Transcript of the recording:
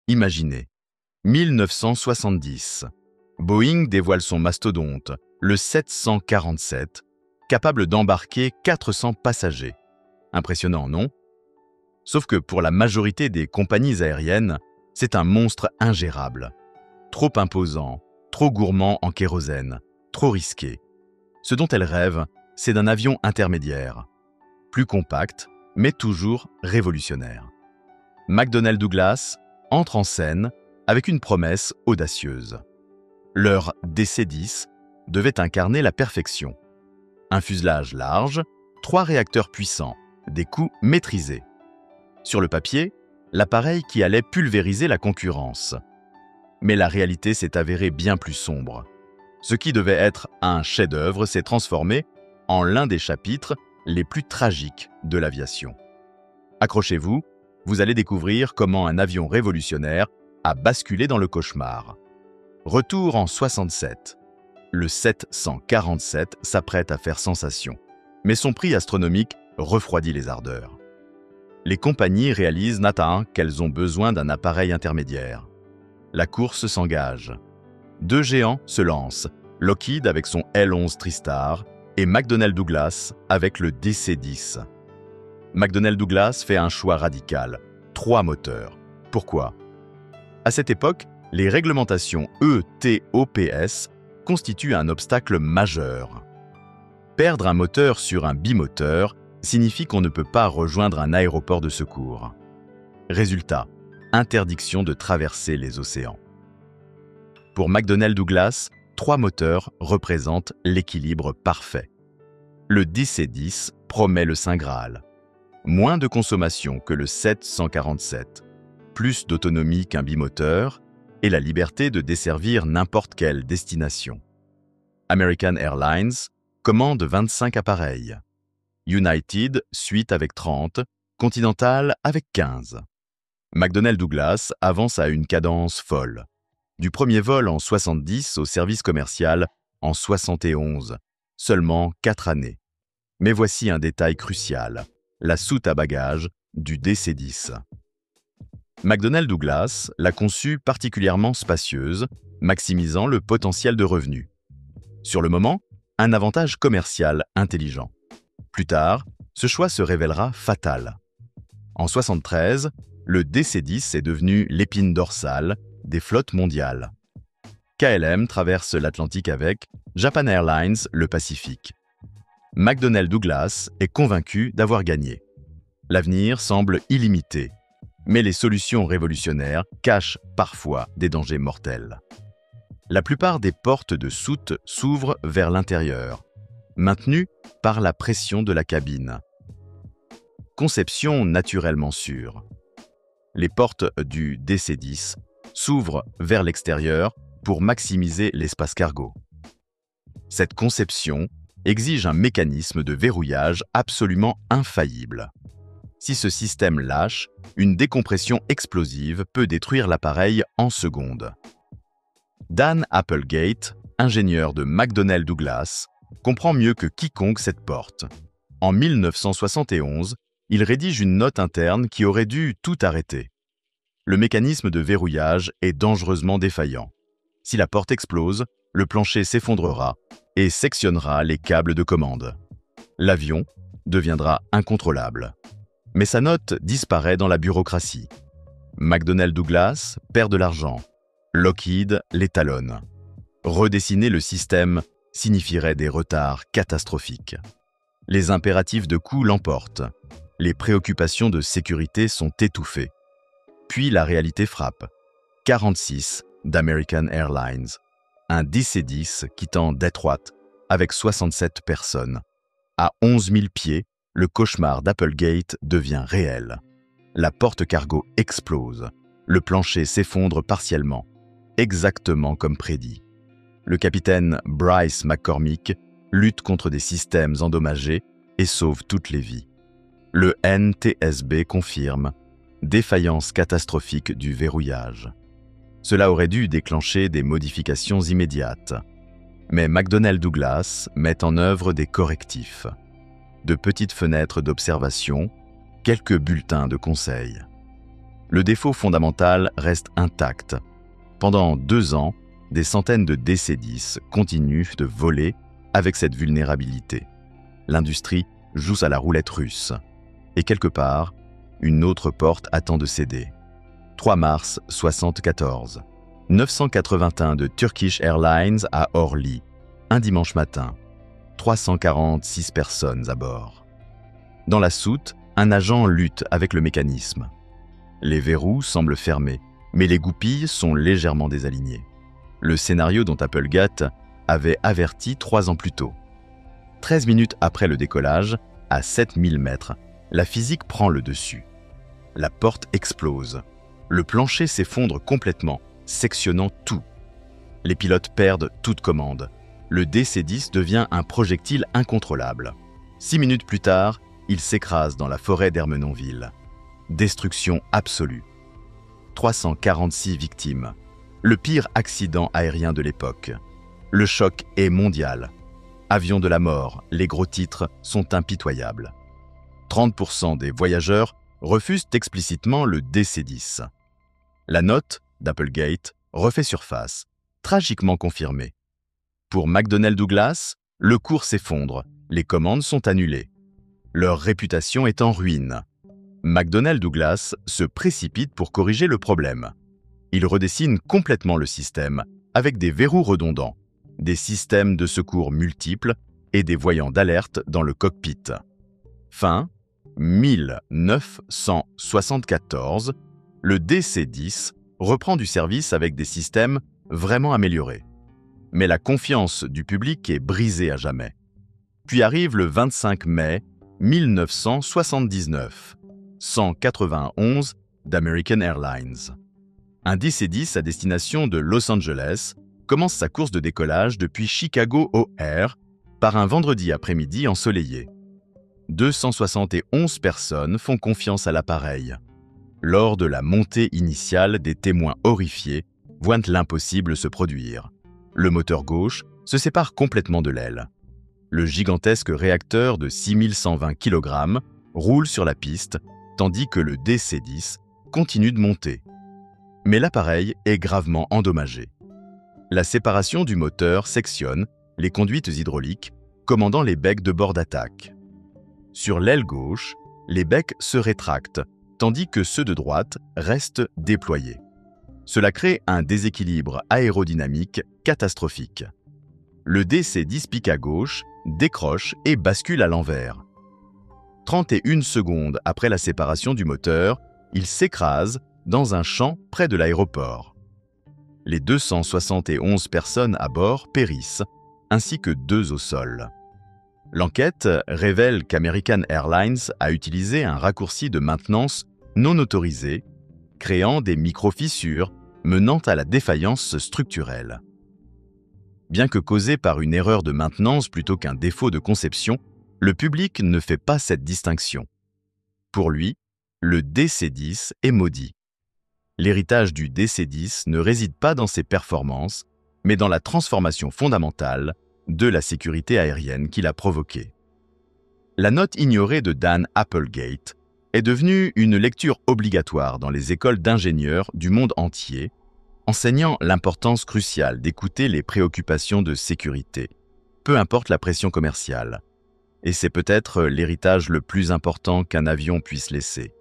Imaginez, 1970. Boeing dévoile son mastodonte, le 747, capable d'embarquer 400 passagers. Impressionnant, non? Sauf que pour la majorité des compagnies aériennes, c'est un monstre ingérable. Trop imposant, trop gourmand en kérosène, trop risqué. Ce dont elles rêvent, c'est d'un avion intermédiaire, plus compact, mais toujours révolutionnaire. McDonnell Douglas entre en scène avec une promesse audacieuse. Leur DC-10 devait incarner la perfection. Un fuselage large, 3 réacteurs puissants, des coûts maîtrisés. Sur le papier, l'appareil qui allait pulvériser la concurrence. Mais la réalité s'est avérée bien plus sombre. Ce qui devait être un chef-d'œuvre s'est transformé en l'un des chapitres les plus tragiques de l'aviation. Accrochez-vous, vous allez découvrir comment un avion révolutionnaire a basculé dans le cauchemar. Retour en 67. Le 747 s'apprête à faire sensation, mais son prix astronomique refroidit les ardeurs. Les compagnies réalisent qu'elles ont besoin d'un appareil intermédiaire. La course s'engage. 2 géants se lancent, Lockheed avec son L-11 TriStar et McDonnell Douglas avec le DC-10. McDonnell Douglas fait un choix radical, 3 moteurs. Pourquoi? À cette époque, les réglementations ETOPS constituent un obstacle majeur. Perdre un moteur sur un bimoteur signifie qu'on ne peut pas rejoindre un aéroport de secours. Résultat, interdiction de traverser les océans. Pour McDonnell Douglas, 3 moteurs représentent l'équilibre parfait. Le DC-10 promet le Saint Graal. Moins de consommation que le 747, plus d'autonomie qu'un bimoteur et la liberté de desservir n'importe quelle destination. American Airlines commande 25 appareils. United suit avec 30, Continental avec 15. McDonnell Douglas avance à une cadence folle. Du premier vol en 70 au service commercial en 71, seulement 4 années. Mais voici un détail crucial, la soute à bagages du DC-10. McDonnell Douglas l'a conçue particulièrement spacieuse, maximisant le potentiel de revenus. Sur le moment, un avantage commercial intelligent. Plus tard, ce choix se révélera fatal. En 73, le DC-10 est devenu l'épine dorsale des flottes mondiales. KLM traverse l'Atlantique avec, Japan Airlines le Pacifique. McDonnell Douglas est convaincu d'avoir gagné. L'avenir semble illimité, mais les solutions révolutionnaires cachent parfois des dangers mortels. La plupart des portes de soute s'ouvrent vers l'intérieur, maintenues par la pression de la cabine. Conception naturellement sûre. Les portes du DC-10 s'ouvrent vers l'extérieur pour maximiser l'espace cargo. Cette conception exige un mécanisme de verrouillage absolument infaillible. Si ce système lâche, une décompression explosive peut détruire l'appareil en secondes. Dan Applegate, ingénieur de McDonnell Douglas, comprend mieux que quiconque cette porte. En 1971, il rédige une note interne qui aurait dû tout arrêter. Le mécanisme de verrouillage est dangereusement défaillant. Si la porte explose, le plancher s'effondrera et sectionnera les câbles de commande. L'avion deviendra incontrôlable. Mais sa note disparaît dans la bureaucratie. McDonnell Douglas perd de l'argent. Lockheed l'étalonne. Redessiner le système signifierait des retards catastrophiques. Les impératifs de coût l'emportent. Les préoccupations de sécurité sont étouffées. Puis la réalité frappe. 46 d'American Airlines. Un DC-10 quittant Detroit avec 67 personnes. À 11 000 pieds, le cauchemar d'Applegate devient réel. La porte cargo explose. Le plancher s'effondre partiellement, exactement comme prédit. Le capitaine Bryce McCormick lutte contre des systèmes endommagés et sauve toutes les vies. Le NTSB confirme défaillance catastrophique du verrouillage. Cela aurait dû déclencher des modifications immédiates. Mais McDonnell Douglas met en œuvre des correctifs. De petites fenêtres d'observation, quelques bulletins de conseil. le défaut fondamental reste intact. Pendant 2 ans, des centaines de DC-10 continuent de voler avec cette vulnérabilité. L'industrie joue à la roulette russe. Et quelque part, une autre porte attend de céder. 3 mars 1974. 981 de Turkish Airlines à Orly, un dimanche matin. 346 personnes à bord. Dans la soute, un agent lutte avec le mécanisme. Les verrous semblent fermés, mais les goupilles sont légèrement désalignées. Le scénario dont Applegate avait averti 3 ans plus tôt. 13 minutes après le décollage, à 7000 mètres, la physique prend le dessus. La porte explose. Le plancher s'effondre complètement, sectionnant tout. Les pilotes perdent toute commande. Le DC-10 devient un projectile incontrôlable. 6 minutes plus tard, il s'écrase dans la forêt d'Ermenonville. Destruction absolue. 346 victimes. Le pire accident aérien de l'époque. Le choc est mondial. Avion de la mort, les gros titres sont impitoyables. 30% des voyageurs refusent explicitement le DC-10. La note d'Applegate refait surface, tragiquement confirmée. Pour McDonnell Douglas, le cours s'effondre, les commandes sont annulées. Leur réputation est en ruine. McDonnell Douglas se précipite pour corriger le problème. Il redessine complètement le système, avec des verrous redondants, des systèmes de secours multiples et des voyants d'alerte dans le cockpit. Fin 1974, le DC-10 reprend du service avec des systèmes vraiment améliorés. Mais la confiance du public est brisée à jamais. Puis arrive le 25 mai 1979, 191 d'American Airlines. Un DC-10 à destination de Los Angeles commence sa course de décollage depuis Chicago O'Hare par un vendredi après-midi ensoleillé. 271 personnes font confiance à l'appareil. Lors de la montée initiale, des témoins horrifiés voient l'impossible se produire. Le moteur gauche se sépare complètement de l'aile. Le gigantesque réacteur de 6120 kg roule sur la piste, tandis que le DC-10 continue de monter. Mais l'appareil est gravement endommagé. La séparation du moteur sectionne les conduites hydrauliques commandant les becs de bord d'attaque. Sur l'aile gauche, les becs se rétractent, tandis que ceux de droite restent déployés. Cela crée un déséquilibre aérodynamique catastrophique. Le DC-10 pique à gauche, décroche et bascule à l'envers. 31 secondes après la séparation du moteur, il s'écrase dans un champ près de l'aéroport. Les 271 personnes à bord périssent, ainsi que 2 au sol. L'enquête révèle qu'American Airlines a utilisé un raccourci de maintenance non autorisé, créant des micro-fissures menant à la défaillance structurelle. Bien que causé par une erreur de maintenance plutôt qu'un défaut de conception, le public ne fait pas cette distinction. Pour lui, le DC-10 est maudit. L'héritage du DC-10 ne réside pas dans ses performances, mais dans la transformation fondamentale de la sécurité aérienne qu'il a provoquée. La note ignorée de Dan Applegate est devenue une lecture obligatoire dans les écoles d'ingénieurs du monde entier, enseignant l'importance cruciale d'écouter les préoccupations de sécurité, peu importe la pression commerciale. Et c'est peut-être l'héritage le plus important qu'un avion puisse laisser.